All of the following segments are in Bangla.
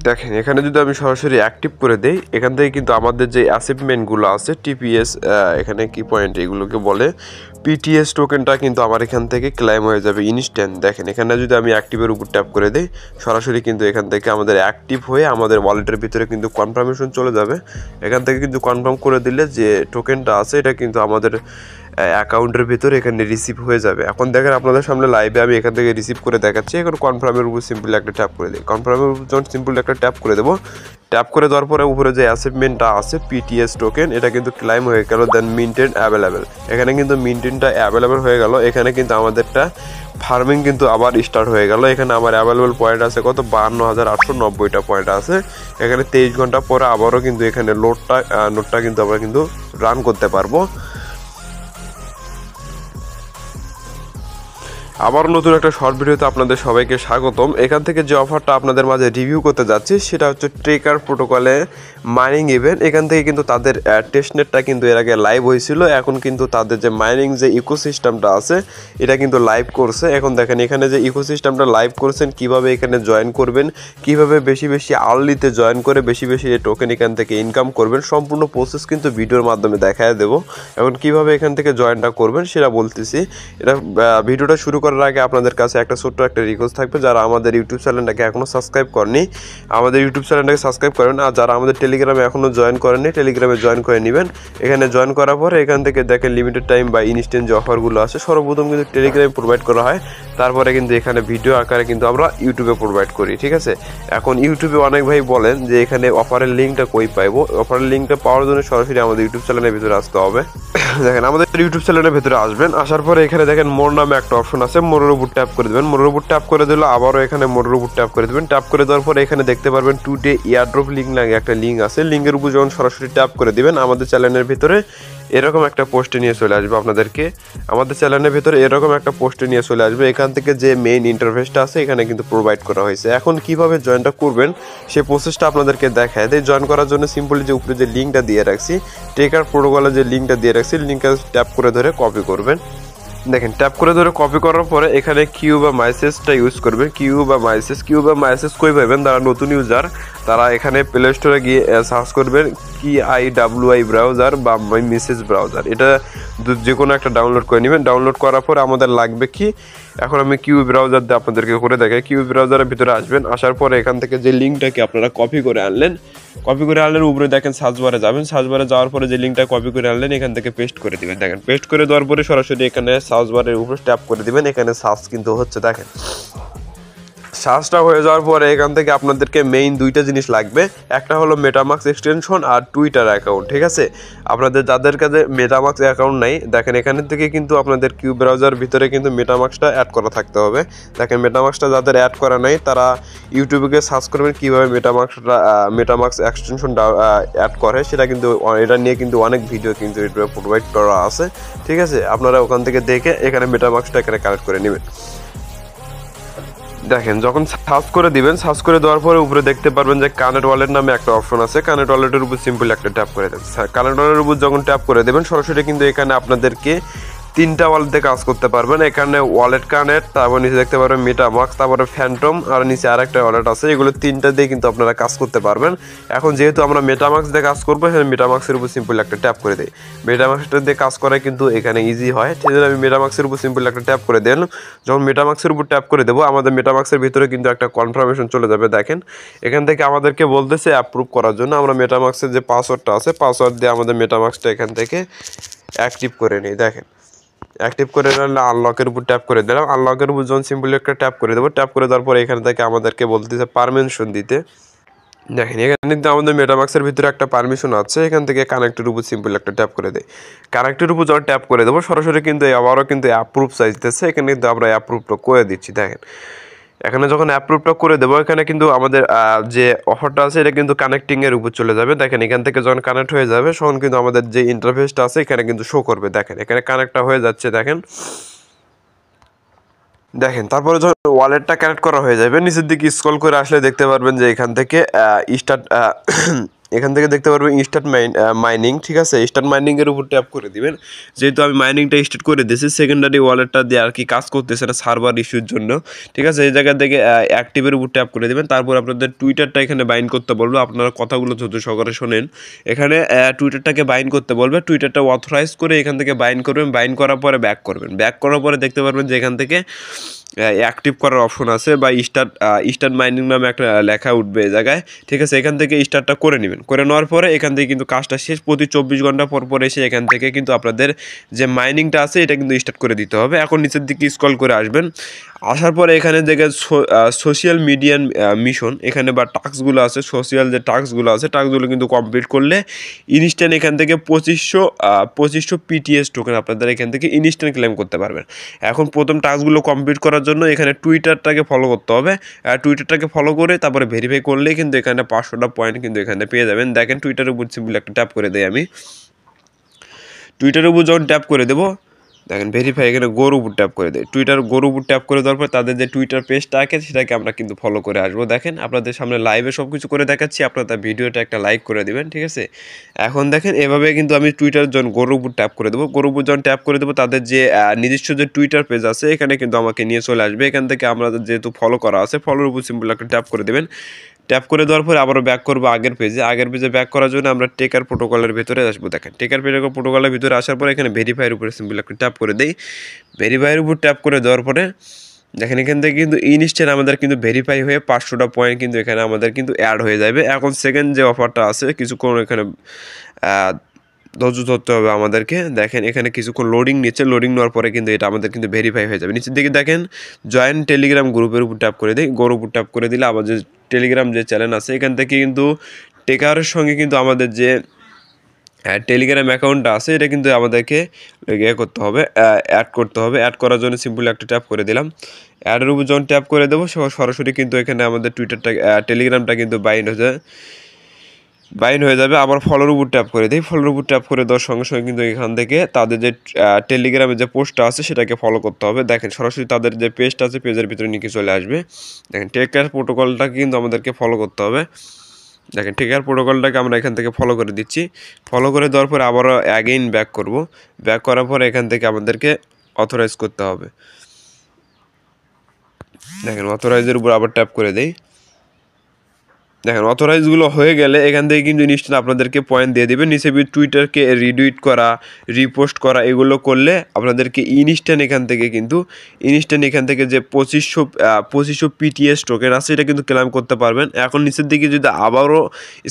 দেখেন এখানে যদি আমি সরাসরি অ্যাক্টিভ করে দেই, এখান থেকে কিন্তু আমাদের যে অ্যাচিভমেন্টগুলো আছে টিপিএস, এখানে কি পয়েন্ট এগুলোকে বলে, পিটিএস টোকেনটা কিন্তু আমার এখান থেকে ক্লেম হয়ে যাবে ইনস্ট্যান্ট। দেখেন এখানে যদি আমি অ্যাক্টিভের উপর ট্যাপ করে দিই, সরাসরি কিন্তু এখান থেকে আমাদের অ্যাক্টিভ হয়ে আমাদের ওয়ালেটের ভিতরে কিন্তু কনফার্মেশন চলে যাবে। এখান থেকে কিন্তু কনফার্ম করে দিলে যে টোকেনটা আছে এটা কিন্তু আমাদের অ্যাকাউন্টের ভিতরে এখানে রিসিভ হয়ে যাবে। এখন দেখেন আপনাদের সামনে লাইভে আমি এখান থেকে রিসিভ করে দেখাচ্ছি। এখন কনফার্মের উপর সিম্পল একটা ট্যাপ করে দিই। কনফার্মের উপর যখন সিম্পল একটা ট্যাপ করে দেবো, ট্যাপ করে দেওয়ার পরে উপরে যে অ্যাচিভমেন্টটা আছে পিটিএস টোকেন, এটা কিন্তু ক্লাইম হয়ে গেল। দেন মিন্টেন অ্যাভেলেবেল, এখানে কিন্তু মিন্টেনটা অ্যাভেলেবেল হয়ে গেল। এখানে কিন্তু আমাদেরটা ফার্মিং কিন্তু আবার স্টার্ট হয়ে গেল। এখানে আমার অ্যাভেলেবল পয়েন্ট আছে কত, 52,890টা পয়েন্ট আছে। এখানে 23 ঘন্টা পরে আবারও কিন্তু এখানে নোটটা কিন্তু আমরা কিন্তু রান করতে পারবো। আবার নতুন একটা শর্ট ভিডিওতে আপনাদের সবাইকে স্বাগতম। এখান থেকে যে অফারটা আপনাদের মাঝে রিভিউ করতে যাচ্ছি সেটা হচ্ছে ট্রেকার প্রোটোকলে মাইনিং ইভেন্ট। এখান থেকে কিন্তু তাদের টেস্টনেটটা কিন্তু এর আগে লাইভ হয়েছিল, এখন কিন্তু তাদের যে মাইনিং যে ইকোসিস্টেমটা আছে এটা কিন্তু লাইভ করছে। এখন দেখেন এখানে যে ইকোসিস্টেমটা লাইভ করছেন, কিভাবে এখানে জয়েন করবেন, কিভাবে বেশি বেশি আর্লিতে জয়েন করে বেশি বেশি এই টোকেন এখান থেকে ইনকাম করবেন, সম্পূর্ণ প্রসেস কিন্তু ভিডিওর মাধ্যমে দেখায় দেবো। এখন কিভাবে এখান থেকে জয়েনটা করবেন সেটা বলতেছি। এটা ভিডিওটা শুরু করার আগে আপনাদের কাছে একটা ছোট্ট একটা রিকোয়েস্ট থাকবে, যারা আমাদের ইউটিউব চ্যানেলটাকে এখনও সাবস্ক্রাইব করেনি আমাদের ইউটিউব চ্যানেলটাকে সাবস্ক্রাইব করেন, আর যারা আমাদের টেলিগ্রামে এখনও জয়েন করেননি টেলিগ্রামে জয়েন করে নেবেন। এখানে জয়েন করার পরে এখান থেকে দেখেন লিমিটেড টাইম বা ইনস্ট্যান্ট যে অফারগুলো আছে সর্বপ্রথম কিন্তু টেলিগ্রামে প্রোভাইড করা হয়, তারপরে কিন্তু এখানে ভিডিও আকারে কিন্তু আমরা ইউটিউবে প্রোভাইড করি। ঠিক আছে, এখন ইউটিউবে অনেক ভাই বলেন যে এখানে অফারের লিঙ্কটা কই পাইবো। অফারের লিঙ্কটা পাওয়ার জন্য সরাসরি আমাদের ইউটিউব চ্যানেলের ভিতরে আসতে হবে। দেখেন আমাদের ইউটিউব চ্যানেলের ভিতরে আসবেন, আসার পরে এখানে দেখেন মোর নামে একটা অপশন আছে, মোরের উপর ট্যাপ করে দেবেন। মোরের উপর ট্যাপ করে দিলে আবারও এখানে মোরের উপর ট্যাপ করে দেবেন। ট্যাপ করে দেওয়ার পরে এখানে দেখতে পারবেন টুডে এয়ারড্রপ লিঙ্ক লাগে একটা লিঙ্ক আছে, লিঙ্কের উপর যখন সরাসরি ট্যাপ করে দিবেন আমাদের চ্যানেলের ভিতরে এরকম একটা পোস্টে নিয়ে চলে আসবে আপনাদেরকে। আমাদের চ্যানেলের ভিতরে এরকম একটা পোস্টে নিয়ে চলে আসবে। এখান থেকে যে মেইন ইন্টারফেসটা আছে এখানে কিন্তু প্রোভাইড করা হয়েছে। এখন কিভাবে জয়েনটা করবেন সেই প্রসেসটা আপনাদেরকে দেখায় দেয়। জয়েন করার জন্য সিম্পলি যে উপরে যে লিঙ্কটা দিয়ে রাখছি, ট্রেকার প্রোটোকলে যে লিঙ্কটা দিয়ে রাখছি, লিঙ্কটা ট্যাপ করে ধরে কপি করবেন। দেখেন ট্যাপ করে ধরে কপি করার পরে এখানে কিউ বা মাইসেসটা ইউজ করবেন। কিউ বা মাইসেস কই পাবেন, যারা নতুন ইউজার তারা এখানে প্লে স্টোরে গিয়ে সার্চ করবেন KIWI ব্রাউজার বা মাই মেসেজ ব্রাউজার, এটা যে কোনো একটা ডাউনলোড করে নেবেন। ডাউনলোড করার পর আমাদের লাগবে কি, এখন আমি কিউ ব্রাউজার দিয়ে আপনাদেরকে করে দেখাই। কিউ ব্রাউজারের ভিতরে আসবেন, আসার পরে এখান থেকে যে লিঙ্কটাকে আপনারা কপি করে আনলেন উপরে দেখেন সার্চ বারে যাবেন, সার্চ বারে যাওয়ার পরে যে লিঙ্কটা কপি করে আনলেন এখান থেকে পেস্ট করে দিবেন। দেখেন পেস্ট করে দেওয়ার পরে সরাসরি এখানে সার্চ বারের উপরে ট্যাপ করে দিবেন। এখানে সার্চ কিন্তু হচ্ছে, দেখেন সার্চটা হয়ে যাওয়ার পরে এখান থেকে আপনাদেরকে মেইন দুইটা জিনিস লাগবে, একটা হলো মেটামাক্স এক্সটেনশন আর টুইটার অ্যাকাউন্ট। ঠিক আছে, আপনাদের যাদের কাছে মেটামাক্স অ্যাকাউন্ট নাই, দেখেন এখান থেকে কিন্তু আপনাদের কিউ ব্রাউজার ভিতরে কিন্তু মেটামাক্সটা অ্যাড করা থাকতে হবে। দেখেন মেটামাক্সটা যাদের অ্যাড করা নাই তারা ইউটিউবে সার্চ করবেন কীভাবে মেটামাক্স এক্সটেনশন অ্যাড করে, সেটা কিন্তু এটা নিয়ে কিন্তু অনেক ভিডিও কিন্তু ইউটিউবে প্রোভাইড করা আছে। ঠিক আছে, আপনারা ওখান থেকে দেখে এখানে মেটামাক্সটা এখানে কানেক্ট করে নেবেন। দেখেন যখন সার্চ করে দিবেন, সার্চ করে দেওয়ার পরে উপরে দেখতে পারবেন যে কানেক্ট ওয়ালেট নামে একটা অপশন আছে। কানেক্ট ওয়ালেটের উপর সিম্পল একটা ট্যাপ করে দেবেন। কানেক্ট ওয়ালেটের উপর যখন ট্যাপ করে দেবেন সরাসরি কিন্তু এখানে আপনাদেরকে তিনটা ওয়ালেটে কাজ করতে পারবেন। এখানে ওয়ালেট কানেক্ট, তারপর নিচে দেখতে পারবেন মেটামাক্স, তারপরে ফ্যান্টম, আর নিচে আরেকটা ওয়ালেট আছে। এগুলো তিনটা দিয়ে কিন্তু আপনারা কাজ করতে পারবেন। এখন যেহেতু আমরা মেটামাক্স দিয়ে কাজ করবো, এখানে মেটামাক্সের উপর সিম্পল একটা ট্যাপ করে দিই। মেটামাক্সটা দিয়ে কাজ করা কিন্তু এখানে ইজি হয়, সেই জন্য আমি মেটামাক্সের উপর সিম্পল একটা ট্যাপ করে দিলাম। যখন মেটামাক্সের উপর ট্যাপ করে দেবো আমাদের মেটামাক্সের ভিতরে কিন্তু একটা কনফার্মেশন চলে যাবে। দেখেন এখান থেকে আমাদেরকে বলতেছে অ্যাপ্রুভ করার জন্য। আমরা মেটামাক্সের যে পাসওয়ার্ডটা আছে পাসওয়ার্ড দিয়ে আমাদের মেটামাক্সটা এখান থেকে অ্যাক্টিভ করে নিই। দেখেন অ্যাক্টিভ করে নিলে আনলকের উপর ট্যাপ করে দিলাম। আনলকের উপর যখন সিম্পলি একটা ট্যাপ করে দেবো, ট্যাপ করে দেওয়ার পরে এখান থেকে আমাদেরকে বলতেছে পারমিশন দিতে। দেখেন এখানে কিন্তু আমাদের মেটামাক্সের ভিতরে একটা পারমিশন আছে, এখান থেকে কানেক্টের উপর সিম্পল একটা ট্যাপ করে দেয়। কানেক্টের উপর যখন ট্যাপ করে দেবো সরাসরি কিন্তু আবারও কিন্তু অ্যাপ্রুভ চাইতেছে, এখানে কিন্তু আমরা অ্যাপ্রুভটা করে দিচ্ছি। দেখেন এখানে যখন অ্যাপ্রুভটা করে দেবো এখানে কিন্তু আমাদের যে অফারটা আছে এটা কিন্তু কানেক্টিংয়ের উপর চলে যাবে। দেখেন এখান থেকে যখন কানেক্ট হয়ে যাবে তখন কিন্তু আমাদের যে ইন্টারফেসটা আছে এখানে কিন্তু শো করবে। দেখেন এখানে কানেক্টটা হয়ে যাচ্ছে। দেখেন তারপরে যখন ওয়ালেটটা কানেক্ট করা হয়ে যাবে নিচের দিকে স্ক্রল করে আসলে দেখতে পারবেন যে এখান থেকে স্টার্ট এখান থেকে দেখতে পারবেন স্টার্ট মাইনিং, ঠিক আছে। স্টার্ট মাইনিংয়ের উপর ট্যাপ করে দিবেন। যেহেতু আমি মাইনিংটা স্টার্ট করে দিয়েছি, সেকেন্ডারি ওয়ালেটটা দিয়ে আর কি কাজ করতেছে না সার্ভার ইস্যুর জন্য, ঠিক আছে। এই জায়গা থেকে অ্যাক্টিভের উপর ট্যাপ করে দেবেন। তারপর আপনাদের টুইটারটা এখানে বাইন্ড করতে বলবে। আপনারা কথাগুলো ধৈর্য সহকারে শোনেন। এখানে টুইটারটাকে বাইন্ড করতে বলবে, টুইটারটা অথরাইজ করে এখান থেকে বাইন্ড করবেন। বাইন্ড করার পরে ব্যাক করবেন। ব্যাক করার পরে দেখতে পারবেন যে এখান থেকে অ্যাক্টিভ করার অপশন আছে বা স্টার্ট মাইনিং নামে একটা লেখা উঠবে এই জায়গায়, ঠিক আছে। এখান থেকে স্টার্টটা করে নেবেন। করে নেওয়ার পরে এখান থেকে কিন্তু কাজটা শেষ। প্রতি 24 ঘন্টা পর পর এসে এখান থেকে কিন্তু আপনাদের যে মাইনিংটা আছে এটা কিন্তু স্টার্ট করে দিতে হবে। এখন নিচের দিকে স্ক্রল করে আসবেন। আসার পরে এখানে দেখে সোশ্যাল মিডিয়ান মিশন এখানে বা টাস্কগুলো আছে, সোশ্যাল যে টাস্কগুলো আছে, টাস্কগুলো কিন্তু কমপ্লিট করলে ইনস্ট্যান্ট এখান থেকে 2500 পিটিএস টোকেন আপনাদের এখান থেকে ইনস্ট্যান্ট ক্লেম করতে পারবেন। এখন প্রথম টাস্কগুলো কমপ্লিট করার জন্য এখানে টুইটারটাকে ফলো করতে হবে। টুইটারটাকে ফলো করে তারপরে ভেরিফাই করলেই কিন্তু এখানে 500টা পয়েন্ট কিন্তু এখানে পেয়ে যাবেন। দেখেন টুইটারের উপর সিম্পল একটা ট্যাপ করে দেয়। আমি টুইটারের উপর যখন ট্যাপ করে দেবো, দেখেন ভেরিফাই এখানে গোর উপর ট্যাপ করে দেয়। টুইটার গোর উপর ট্যাপ করে দেওয়ার পর তাদের যে টুইটার পেজটা আছে সেটাকে আমরা কিন্তু ফলো করে আসবো। দেখেন আপনাদের সামনে লাইভে সব কিছু করে দেখাচ্ছি, আপনারা তার ভিডিওটা একটা লাইক করে দেবেন, ঠিক আছে। এখন দেখেন এভাবে কিন্তু আমি টুইটার যখন গোর উপর ট্যাপ করে দেবো, গোর উপর যখন ট্যাপ করে দেবো তাদের যে নিজস্ব যে টুইটার পেজ আছে এখানে কিন্তু আমাকে নিয়ে চলে আসবে। এখান থেকে আমরা যেহেতু ফলো করা আছে, ফলোর উপর সিম্পল একটা ট্যাপ করে দেবেন। ট্যাপ করে দেওয়ার পরে আবারও ব্যাক করবো আগের পেজে ব্যাক করার জন্য আমরা টেকার প্রোটোকলের ভিতরে আসবো। দেখেন টেকার প্রোটোকলের ভিতরে আসার পরে এখানে ভেরিফাইয়ের উপরে সিম্পল একটা ট্যাপ করে দেই। ভেরিফাইয়ের উপর ট্যাপ করে দেওয়ার পরে দেখেন এখান থেকে কিন্তু ইনস্ট্যান্ট আমাদের কিন্তু ভেরিফাই হয়ে 500টা পয়েন্ট কিন্তু এখানে আমাদের কিন্তু অ্যাড হয়ে যাবে। এখন সেকেন্ড যে অফারটা আছে কিছুক্ষণ এখানে ধৈর্য ধরতে হবে আমাদেরকে। দেখেন এখানে কিছুক্ষণ লোডিং নিচ্ছে, লোডিং নেওয়ার পরে কিন্তু এটা আমাদের কিন্তু ভেরিফাই হয়ে যাবে। নিচের দিকে দেখেন জয়েন টেলিগ্রাম গ্রুপের উপর ট্যাপ করে দিই। গ্রুপের উপর ট্যাপ করে দিলে আবার যে টেলিগ্রাম যে চ্যানেল আছে এখান থেকে কিন্তু টেকারের সঙ্গে কিন্তু আমাদের যে টেলিগ্রাম অ্যাকাউন্টটা আছে এটা কিন্তু আমাদেরকে করতে হবে, অ্যাড করতে হবে। অ্যাড করার জন্য সিম্পল একটা ট্যাপ করে দিলাম। অ্যাডের উপর যখন ট্যাপ করে দেবো সরাসরি কিন্তু এখানে আমাদের টুইটারটা টেলিগ্রামটা কিন্তু বাইন্ড হয়ে যাবে। আবার ফলোর উপর ট্যাপ করে দিই। ফলোর উপর ট্যাপ করে দেওয়ার সঙ্গে সঙ্গে কিন্তু এখান থেকে তাদের যে টেলিগ্রামের যে পোস্টটা আছে সেটাকে ফলো করতে হবে। দেখেন সরাসরি তাদের যে পেজটা আছে পেজের ভিতরে নিয়ে চলে আসবে। দেখেন টেকার প্রোটোকলটাকে কিন্তু আমাদেরকে ফলো করতে হবে। দেখেন টেকার প্রোটোকলটাকে আমরা এখান থেকে ফলো করে দিচ্ছি। ফলো করে দেওয়ার পরে আবারও অ্যাগেইন ব্যাক করব। ব্যাক করার পরে এখান থেকে আমাদেরকে অথরাইজ করতে হবে। দেখেন অথরাইজের উপর আবার ট্যাপ করে দেই। দেখেন অথরাইজগুলো হয়ে গেলে এখান থেকে কিন্তু ইনস্ট্যান্ট আপনাদেরকে পয়েন্ট দিয়ে দেবে। নিচে টুইটারকে রিটুইট করা, রিপোস্ট করা এগুলো করলে আপনাদেরকে ইনস্ট্যান্ট এখান থেকে যে 2500 পিটিএস টোকেন আছে এটা কিন্তু ক্লেম করতে পারবেন। এখন নিচের দিকে যদি আবারও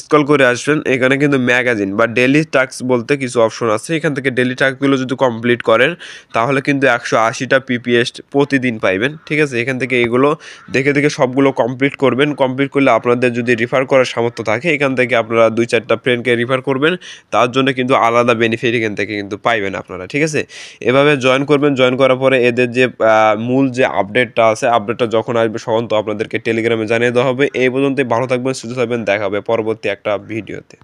স্ক্রল করে আসবেন এখানে কিন্তু ম্যাগাজিন বা ডেলি টাস্ক বলতে কিছু অপশন আছে। এখান থেকে ডেলি টাস্কগুলো যদি কমপ্লিট করেন তাহলে কিন্তু 180টা পিপিএস প্রতিদিন পাইবেন, ঠিক আছে। এখান থেকে এগুলো দেখে দেখে সবগুলো কমপ্লিট করবেন। কমপ্লিট করলে আপনাদের যদি রিফার করার সামর্থ্য থাকে এখান থেকে আপনারা 2-4টা ফ্রেন্ডকে রিফার করবেন, তার জন্য কিন্তু আলাদা বেনিফিট এখান থেকে কিন্তু পাইবেন আপনারা, ঠিক আছে। এভাবে জয়েন করবেন। জয়েন করার পরে এদের যে মূল যে আপডেটটা আছে আপডেটটা যখন আসবে তখন তো আপনাদেরকে টেলিগ্রামে জানিয়ে দেওয়া হবে। এই পর্যন্তই, ভালো থাকবেন, সুস্থ থাকবেন, দেখা হবে পরবর্তী একটা ভিডিওতে।